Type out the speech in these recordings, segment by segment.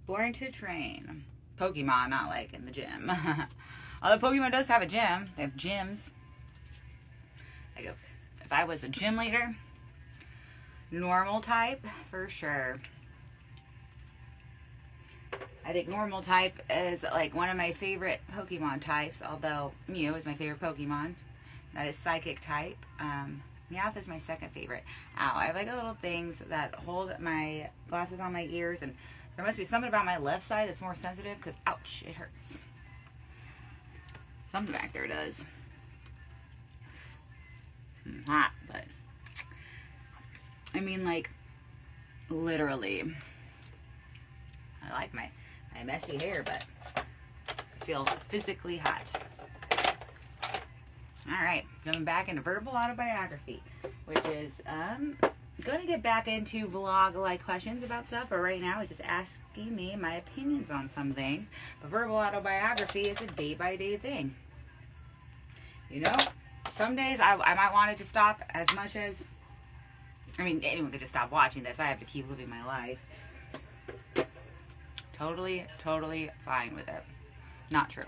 Born to Train. Pokemon, not like in the gym. Although Pokemon does have a gym. They have gyms. Like if I was a gym leader, normal type, for sure. I think normal type is like one of my favorite Pokemon types, although Mew is my favorite Pokemon. That is psychic type. Meowth is my second favorite. Ow, I have like little things that hold my glasses on my ears, and there must be something about my left side that's more sensitive because, ouch, it hurts. Something back there does. Hot, but I mean, like, literally. I like my messy hair, but I feel physically hot. Alright, going back into verbal autobiography, which is going to get back into vlog-like questions about stuff, but right now it's just asking me my opinions on some things. But verbal autobiography is a day-by-day thing. You know, some days I might want it to stop as much as, I mean, anyone could just stop watching this. I have to keep living my life. Totally fine with it. Not true.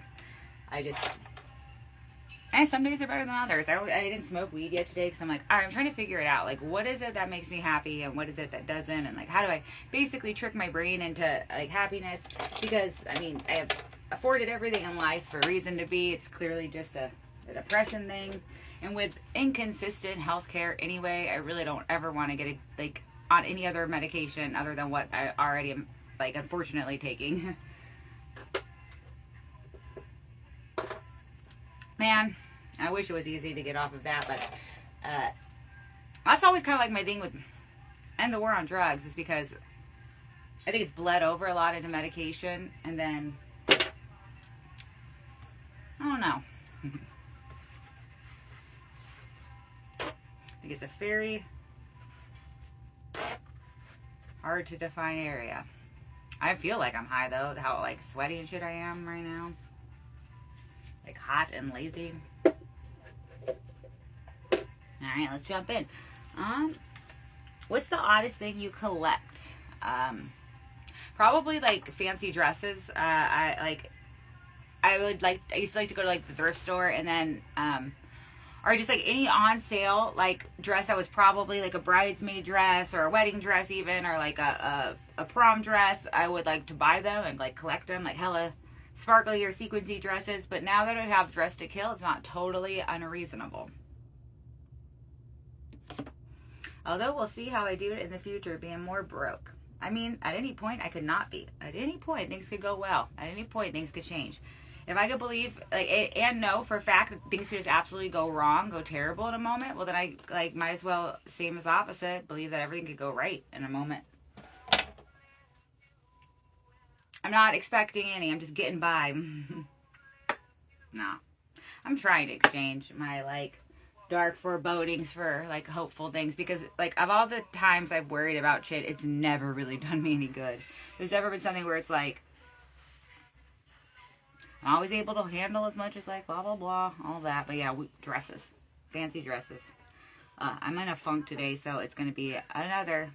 And some days are better than others. I didn't smoke weed yet today because I'm like, all right, I'm trying to figure it out. Like, what is it that makes me happy and what is it that doesn't? And, like, how do I basically trick my brain into, like, happiness? Because, I mean, I have afforded everything in life for a reason to be. It's clearly just a depression thing. And with inconsistent health care anyway, I really don't ever want to get, on any other medication other than what I already am, like, unfortunately taking. Man, I wish it was easy to get off of that, but that's always kind of like my thing with end the war on drugs, is because I think it's bled over a lot into medication, and then I don't know. I think it's a very hard to define area. I feel like I'm high though, how like sweaty and shit I am right now. Like hot and lazy. Alright, let's jump in. What's the oddest thing you collect? Probably like fancy dresses. I used to like to go to like the thrift store and then or just like any on sale like dress that was probably like a bridesmaid dress or a wedding dress even, or like a prom dress. I would like to buy them and like collect them, like hella sparkly or sequincy dresses. But now that I have Dress to Kill, it's not totally unreasonable. Although we'll see how I do it in the future, being more broke. I mean, at any point I could not be. At any point things could go well. At any point things could change. If I could believe and know for a fact that things could just absolutely go wrong, go terrible in a moment, well then I like might as well, same as opposite, believe that everything could go right in a moment. I'm not expecting any. I'm just getting by. Nah. I'm trying to exchange my, like, dark forebodings for, like, hopeful things. Because, like, of all the times I've worried about shit, it's never really done me any good. There's never been something where it's, like, I'm always able to handle as much as, like, blah, blah, blah, all that. But, yeah, dresses. Fancy dresses. I'm in a funk today, so it's going to be another...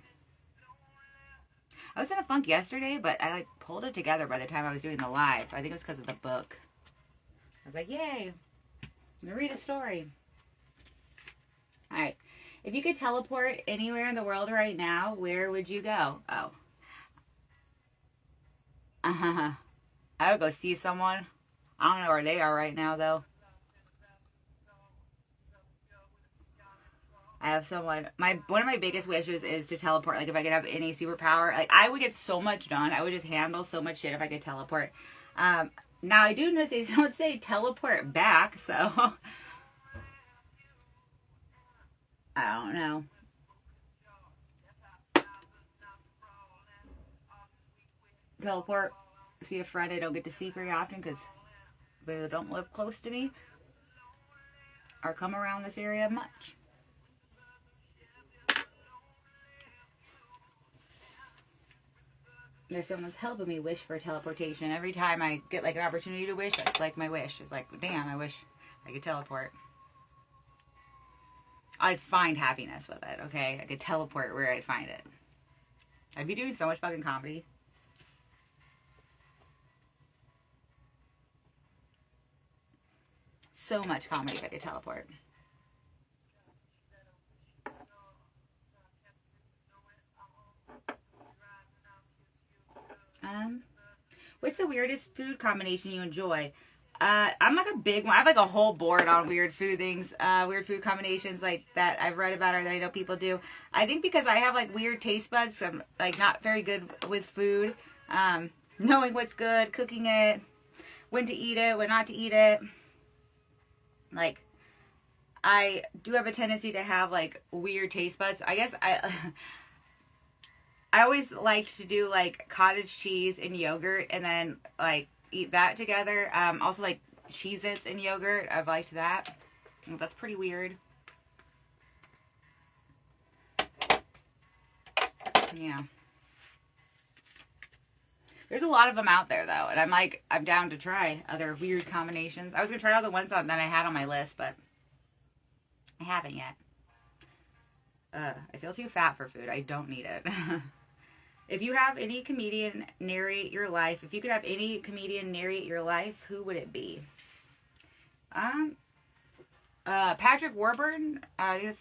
I was in a funk yesterday, but I like pulled it together by the time I was doing the live. I think it was because of the book. I was like, yay, I'm gonna read a story. Alright, if you could teleport anywhere in the world right now, where would you go? Oh. I would go see someone. I don't know where they are right now, though. I have someone, one of my biggest wishes is to teleport. Like, if I could have any superpower, like, I would get so much done. I would just handle so much shit if I could teleport. Now, I do know they don't say teleport back, so I don't know. Teleport, see a friend I don't get to see very often because they don't live close to me or come around this area much. There's someone's helping me wish for teleportation. Every time I get like an opportunity to wish, that's like my wish. It's like, damn, I wish I could teleport. I'd find happiness with it, okay? I could teleport where I'd find it. I'd be doing so much fucking comedy. so much comedy if I could teleport. What's the weirdest food combination you enjoy? I'm like a big one. I have like a whole board on weird food things, weird food combinations like that I've read about or that I know people do. I think because I have like weird taste buds, so I'm like not very good with food. Knowing what's good, cooking it, when to eat it, when not to eat it. Like, I do have a tendency to have like weird taste buds. I guess I always liked to do like cottage cheese and yogurt and then like eat that together. Also like Cheez-Its and yogurt. I've liked that. That's pretty weird. Yeah. There's a lot of them out there though. And I'm down to try other weird combinations. I was going to try all the ones that I had on my list, but I haven't yet. I feel too fat for food. I don't need it. If you have any comedian narrate your life, if you could have any comedian narrate your life, who would it be? Patrick Warburton. The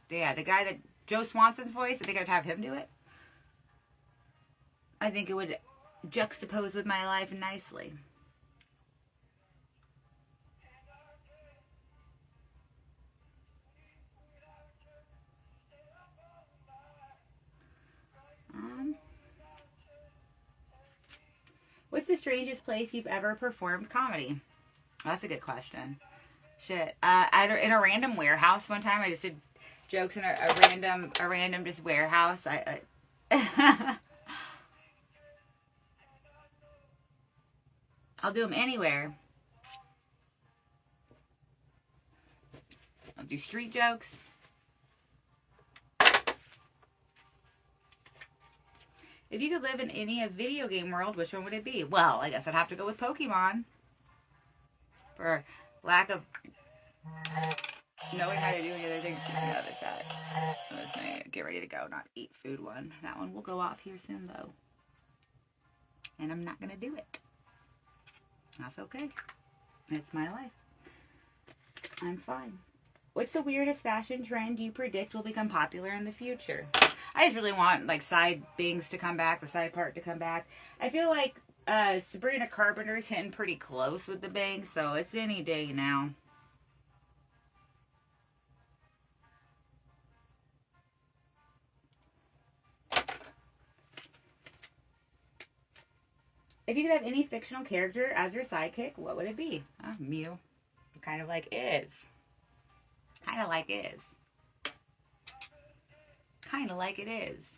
guy that Joe Swanson's voice. I think I'd have him do it. I think it would juxtapose with my life nicely. What's the strangest place you've ever performed comedy? That's a good question. Shit. In a random warehouse one time, I just did jokes in a random just warehouse. I'll do them anywhere. I'll do street jokes. If you could live in any video game world, which one would it be? Well, I guess I'd have to go with Pokemon. For lack of knowing how to do any other things. Notice that. Let's get ready to go, not eat food one. That one will go off here soon, though. And I'm not going to do it. That's okay. It's my life. I'm fine. What's the weirdest fashion trend you predict will become popular in the future? I just really want like side bangs to come back, the side part to come back. I feel like Sabrina Carpenter's hitting pretty close with the bangs, so it's any day now. If you could have any fictional character as your sidekick, what would it be? Mew. Kind of like Iz. Kind of like Iz. Kind of like it is.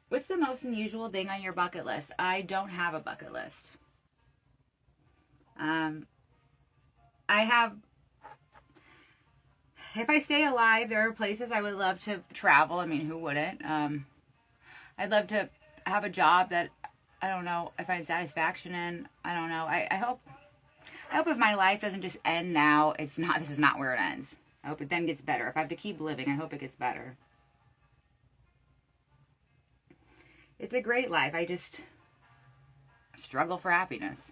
What's the most unusual thing on your bucket list? I don't have a bucket list. I have... If I stay alive, there are places I would love to travel. I mean, who wouldn't? I'd love to have a job that, I don't know, I find satisfaction in. I don't know. I hope if my life doesn't just end now, this is not where it ends. I hope it then gets better. If I have to keep living, I hope it gets better. It's a great life. I just struggle for happiness.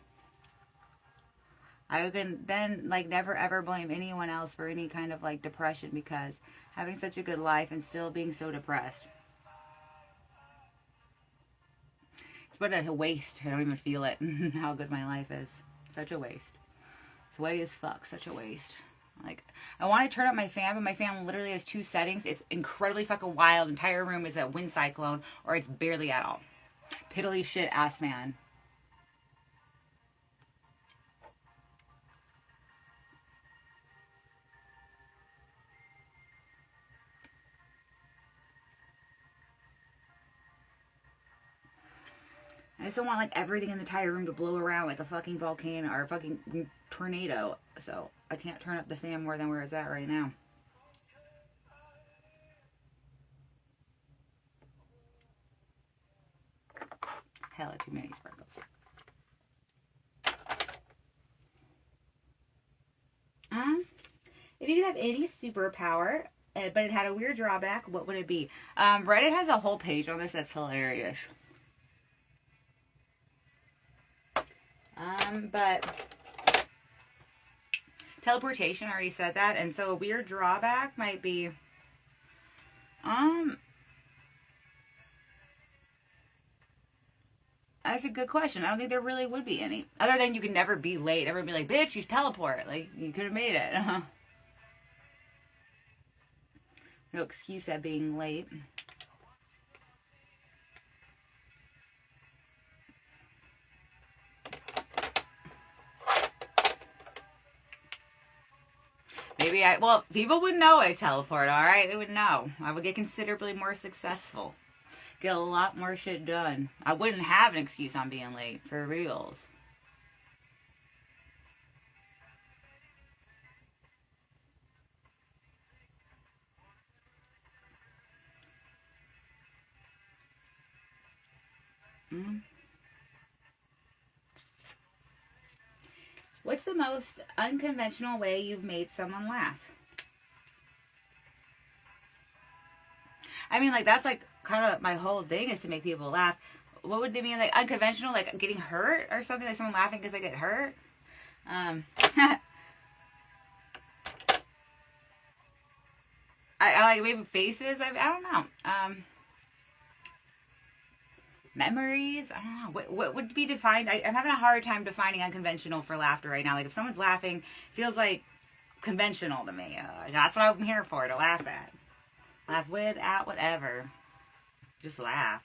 I can then never ever blame anyone else for any kind of depression, because having such a good life and still being so depressed, it's but a waste. I don't even feel it. How good my life is. Such a waste. It's way as fuck. Such a waste. I want to turn up my fan, but my fan literally has 2 settings. It's incredibly fucking wild. Entire room is a wind cyclone, or it's barely at all. Piddly shit ass fan. I just don't want everything in the entire room to blow around like a fucking volcano or a fucking tornado. So I can't turn up the fan more than where it's at right now. Hella too many sparkles. If you could have any superpower, but it had a weird drawback, what would it be? Reddit has a whole page on this that's hilarious. But teleportation, I already said that. And so a weird drawback might be, that's a good question. I don't think there really would be any. Other than you can never be late. Everyone would be like, bitch, you teleport. Like, you could have made it. No excuse at being late. Maybe well, people would know I teleport, alright? They would know. I would get considerably more successful. Get a lot more shit done. I wouldn't have an excuse on being late, for reals. What's the most unconventional way you've made someone laugh? I mean, like, that's, like, kind of my whole thing is to make people laugh. What would they mean, like, unconventional? Like, getting hurt or something? Like, someone laughing because they get hurt? I like, maybe faces? I don't know. Memories? I don't know. What would be defined? I'm having a hard time defining unconventional for laughter right now. Like, if someone's laughing, it feels like conventional to me. That's what I'm here for, to laugh at. Laugh with, at, whatever. Just laugh.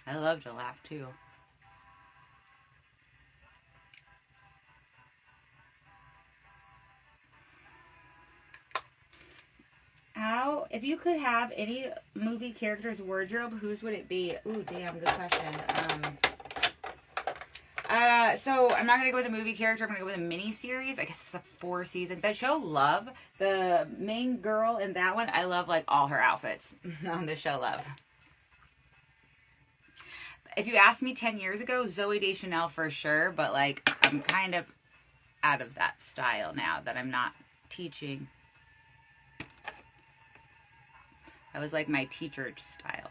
I love to laugh, too. If you could have any movie character's wardrobe, whose would it be? Ooh, damn, good question. So I'm not going to go with a movie character. I'm going to go with a mini-series. I guess it's 4 seasons. That show, Love, the main girl in that one, I love, like, all her outfits on the show, Love. If you asked me 10 years ago, Zooey Deschanel for sure, but, like, I'm kind of out of that style now that I'm not teaching. That was, like, my teacher style.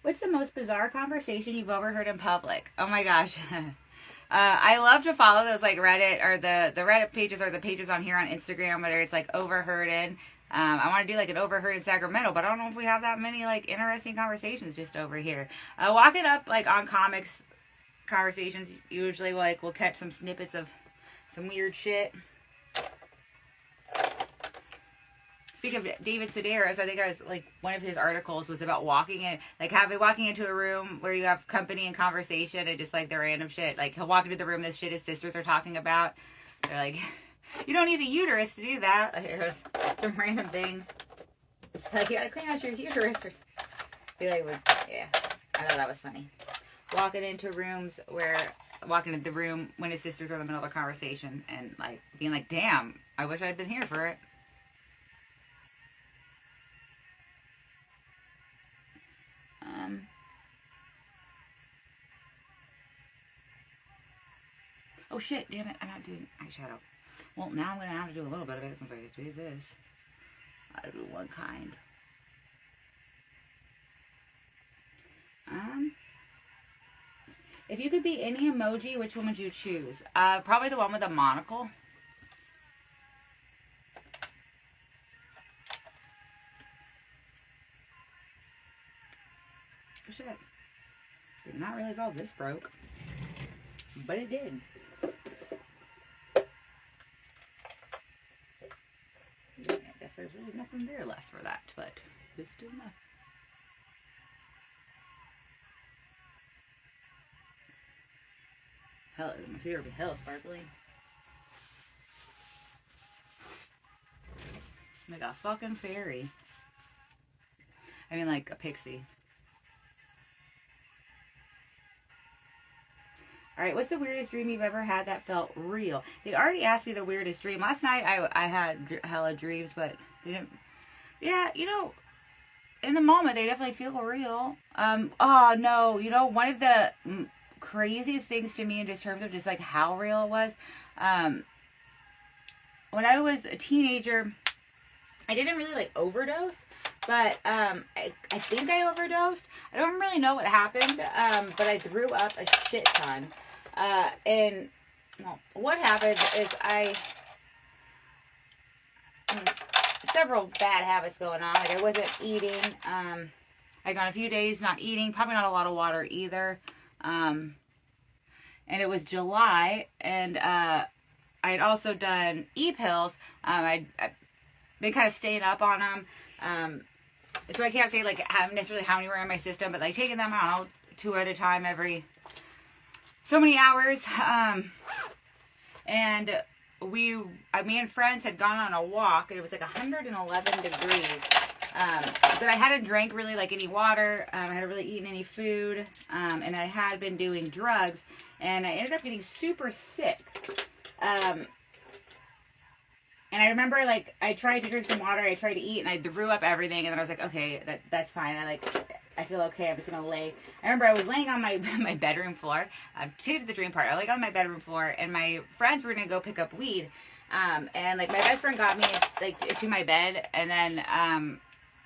What's the most bizarre conversation you've overheard in public? Oh my gosh. I love to follow those, like, Reddit or the Reddit pages or the pages on here on Instagram, whether it's like overhearded. I want to do like an overheard in Sacramento, but I don't know if we have that many like interesting conversations just over here. Walking up like on comics conversations, usually like we'll catch some snippets of some weird shit. Speaking of David Sedaris, I think I was like one of his articles was about walking into a room where you have company and conversation and just like the random shit. Like he'll walk into the room, this shit his sisters are talking about. They're like, you don't need a uterus to do that. Like, some random thing. Like, you gotta clean out your uterus. Or be like, yeah. I thought that was funny. Walking into the room when his sisters are in the middle of a conversation and like being like, damn, I wish I'd been here for it. Oh shit, damn it, I'm not doing eyeshadow. Well, now I'm going to have to do a little bit of it since I did this. I'll do one kind. If you could be any emoji, which one would you choose? Probably the one with the monocle. Oh shit. Did not realize all this broke. But it did. Yeah, I guess there's really nothing there left for that, but just enough. Hell, my favorite would be hell sparkly. Like a fucking fairy. I mean, like a pixie. Alright, what's the weirdest dream you've ever had that felt real? They already asked me the weirdest dream. Last night I had hella dreams, but they didn't... Yeah, you know, in the moment they definitely feel real. Oh no, you know, one of the craziest things to me in just terms of just like how real it was, when I was a teenager, I didn't really like overdose, but I think I overdosed. I don't really know what happened, but I threw up a shit ton. And well, what happened is several bad habits going on. Like I wasn't eating. I gone a few days not eating, probably not a lot of water either. And it was July, and I had also done e-pills. I'd been kind of staying up on them. So I can't say like necessarily how many were in my system, but like taking them out 2 at a time every so many hours. And me and friends had gone on a walk, and it was like 111 degrees. But I hadn't drank really like any water. I hadn't really eaten any food. And I had been doing drugs, and I ended up getting super sick. And I remember, like, I tried to drink some water, I tried to eat, and I threw up everything, and then I was like, okay, that's fine. I feel okay, I'm just gonna lay. I remember I was laying on my bedroom floor. To the dream part, I was like on my bedroom floor, and my friends were gonna go pick up weed. And, like, my best friend got me, like, to my bed, and then,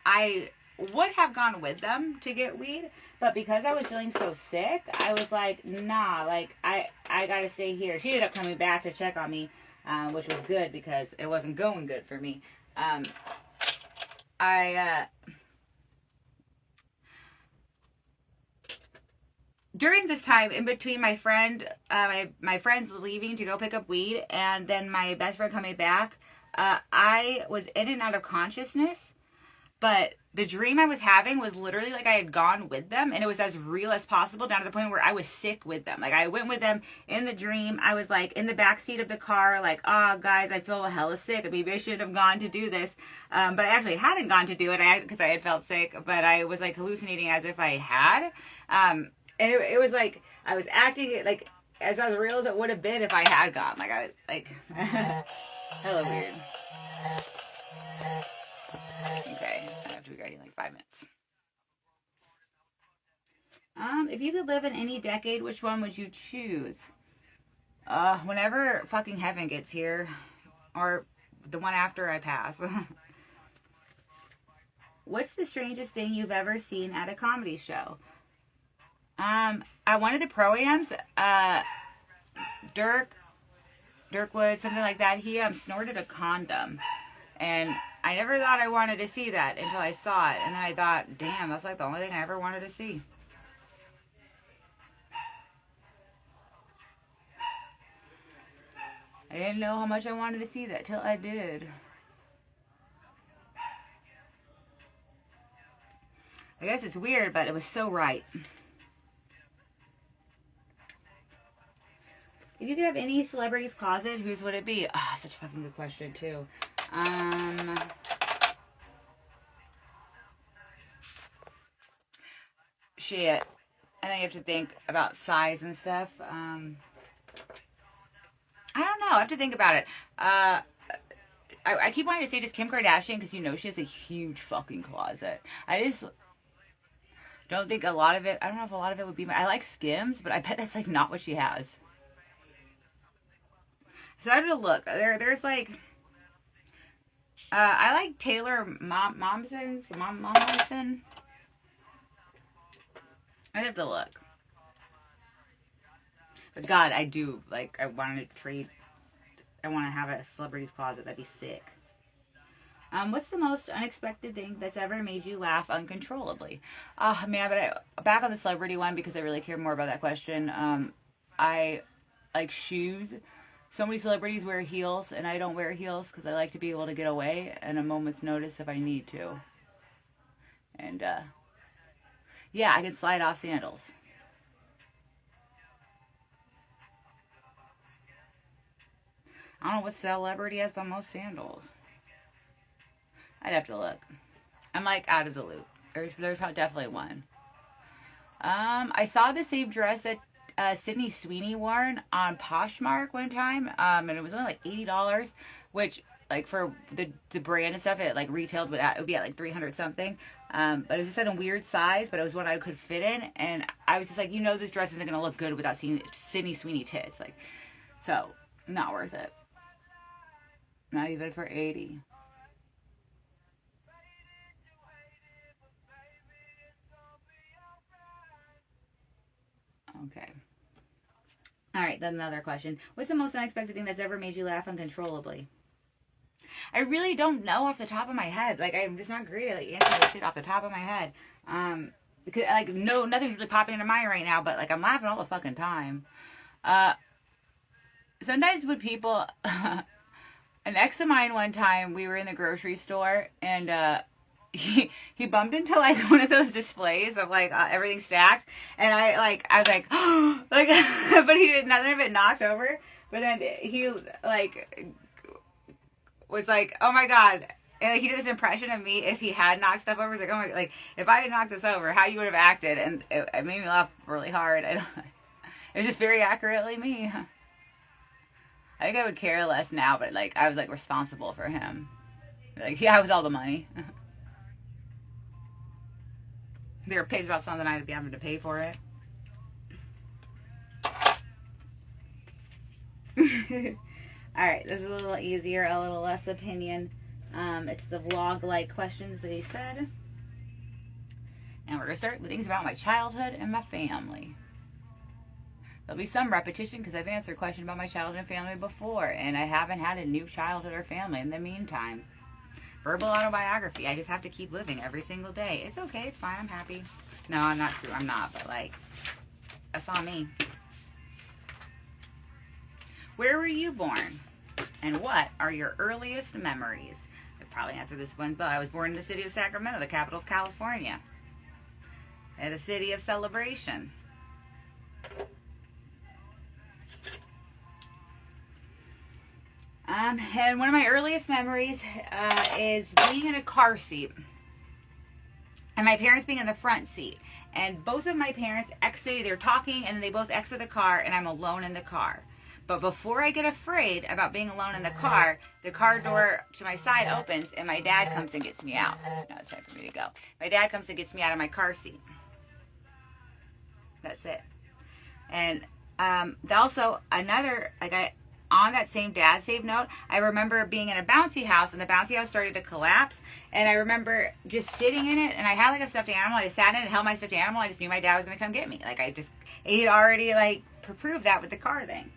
I would have gone with them to get weed, but because I was feeling so sick, I was like, nah, like, I gotta stay here. She ended up coming back to check on me. Which was good because it wasn't going good for me. During this time, in between my friend, my friends leaving to go pick up weed, and then my best friend coming back, I was in and out of consciousness. But the dream I was having was literally like I had gone with them, and it was as real as possible, down to the point where I was sick with them. Like, I went with them in the dream. I was, like, in the back seat of the car, like, oh, guys, I feel hella sick. Maybe I shouldn't have gone to do this. But I actually hadn't gone to do it because I had felt sick, but I was, like, hallucinating as if I had. And it was, like, I was acting, like, as real as it would have been if I had gone. Like, I was, like, hella weird. Okay, I have to be ready in like 5 minutes. If you could live in any decade, which one would you choose? Whenever fucking heaven gets here, or the one after I pass. What's the strangest thing you've ever seen at a comedy show? At one of the pro-ams, Dirkwood, something like that, he snorted a condom. And I never thought I wanted to see that until I saw it. And then I thought, damn, that's like the only thing I ever wanted to see. I didn't know how much I wanted to see that till I did. I guess it's weird, but it was so right. If you could have any celebrity's closet, whose would it be? Ah, such a fucking good question, too. Shit. I think you have to think about size and stuff. I don't know. I have to think about it. I keep wanting to say just Kim Kardashian because you know she has a huge fucking closet. I just don't think a lot of it. I don't know if a lot of it would be. I like Skims, but I bet that's like not what she has. So I have to look. There's like. I like Taylor Momsen. I'd have to look. But God, I do, like, I want to have a celebrity's closet. That'd be sick. What's the most unexpected thing that's ever made you laugh uncontrollably? Oh, man, but back on the celebrity one, because I really care more about that question. I like shoes. So many celebrities wear heels, and I don't wear heels because I like to be able to get away at a moment's notice if I need to. And, yeah, I can slide off sandals. I don't know what celebrity has the most sandals. I'd have to look. I'm, like, out of the loop. There's probably definitely one. I saw the same dress that Sydney Sweeney wore on Poshmark one time, and it was only like $80, which like for the brand and stuff, it like retailed, it would be at like 300 something. But it was just in a weird size, but it was one I could fit in, and I was just like, you know, this dress isn't gonna look good without seeing Sydney Sweeney tits, like, so not worth it. Not even for 80. Okay. All right, then another question. What's the most unexpected thing that's ever made you laugh uncontrollably? I really don't know off the top of my head. Like, I'm just not great at like answering shit off the top of my head. Because, like, no, nothing's really popping into mind right now. But like, I'm laughing all the fucking time. Sometimes when people, an ex of mine one time, we were in the grocery store and he bumped into like one of those displays of like everything stacked, and I was like, oh, like, but he did none of it knocked over. But then he like was like, oh my god. And like, he did this impression of me if he had knocked stuff over. He's like, oh my, like if I had knocked this over, how you would have acted, and it made me laugh really hard. It was just very accurately me. I think I would care less now, but like I was like responsible for him. Like, yeah, I was all the money. They were pissed about something, I'd be having to pay for it. Alright, this is a little easier, a little less opinion. It's the vlog-like questions that he said. And we're going to start with things about my childhood and my family. There'll be some repetition because I've answered questions about my childhood and family before, and I haven't had a new childhood or family in the meantime. Verbal autobiography. I just have to keep living every single day. It's okay. It's fine. I'm happy. No, I'm not true. I'm not. But, like, that's on me. Where were you born? And what are your earliest memories? I probably answered this one, but I was born in the city of Sacramento, the capital of California. The city of celebration. And one of my earliest memories is being in a car seat and my parents being in the front seat. And both of my parents exit, they're talking, and then they both exit the car, and I'm alone in the car. But before I get afraid about being alone in the car door to my side opens, and my dad comes and gets me out. Now it's time for me to go. My dad comes and gets me out of my car seat. That's it. And also another, like on that same dad save note, I remember being in a bouncy house, and the bouncy house started to collapse, and I remember just sitting in it, and I had like a stuffed animal. I just sat in it and held my stuffed animal. I just knew my dad was going to come get me. Like, he had already like proved that with the car thing.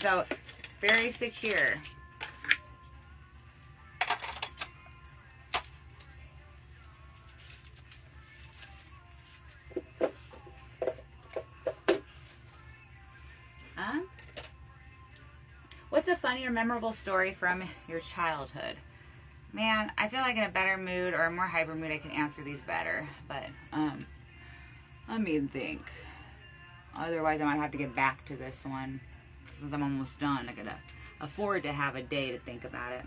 So, very secure. What's a funny or memorable story from your childhood? Man, I feel like in a better mood or a more hyper mood I can answer these better. But, let me think. Otherwise I might have to get back to this one. Since I'm almost done, I gotta afford to have a day to think about it.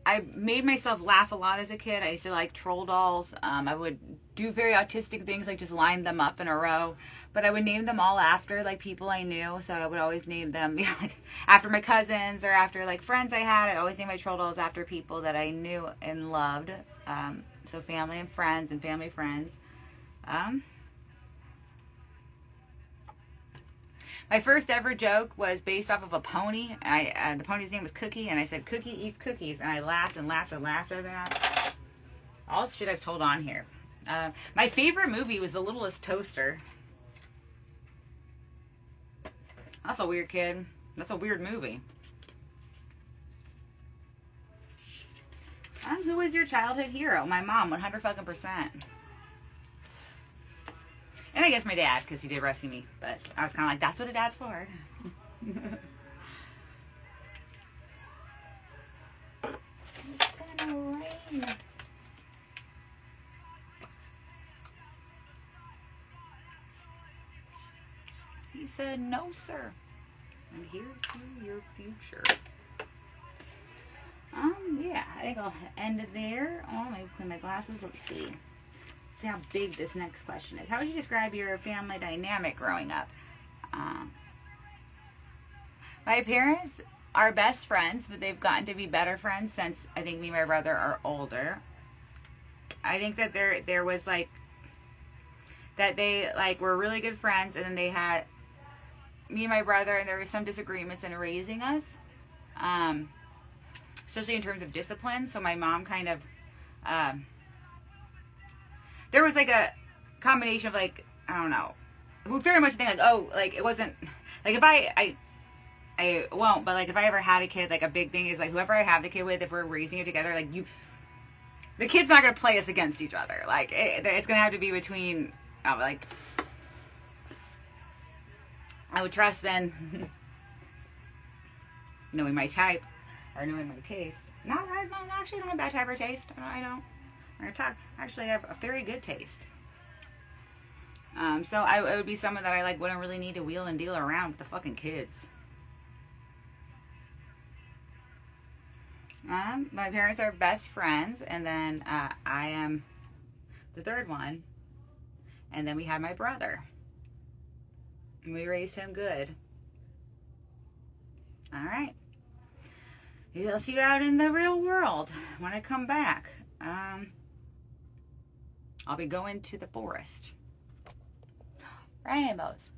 I made myself laugh a lot as a kid. I used to like troll dolls. I would do very autistic things, like just line them up in a row. But I would name them all after like people I knew. So I would always name them like after my cousins or after like friends I had. I'd always name my troll dolls after people that I knew and loved. So family and friends and family friends. My first ever joke was based off of a pony. The pony's name was Cookie, and I said, Cookie eats cookies. And I laughed and laughed and laughed at that. All the shit I've told on here. My favorite movie was The Littlest Toaster. That's a weird kid. That's a weird movie. Who was your childhood hero? My mom, 100%. And I guess my dad, because he did rescue me. But I was kind of like, that's what a dad's for. It's gonna rain. He said, no, sir. And here's to your future. Yeah, I think I'll end it there. Oh, let me clean my glasses. Let's see. See how big this next question is. How would you describe your family dynamic growing up? My parents are best friends, but they've gotten to be better friends since I think me and my brother are older. I think that there was like, that they like were really good friends, and then they had me and my brother, and there were some disagreements in raising us, especially in terms of discipline. So my mom kind of, there was like a combination of like, I don't know, we very much think like, oh, like it wasn't like, if I won't, but like if I ever had a kid, like a big thing is like, whoever I have the kid with, if we're raising it together, like the kid's not gonna play us against each other. Like it's gonna have to be between, like, I would trust then knowing my type or knowing my taste. I actually don't have bad type or taste. I don't. Actually, I have a very good taste. So it would be someone that I like wouldn't really need to wheel and deal around with the fucking kids. My parents are best friends, and then I am the third one, and then we had my brother, and we raised him good. All right, I'll see you out in the real world when I come back. I'll be going to the forest. Rainbows.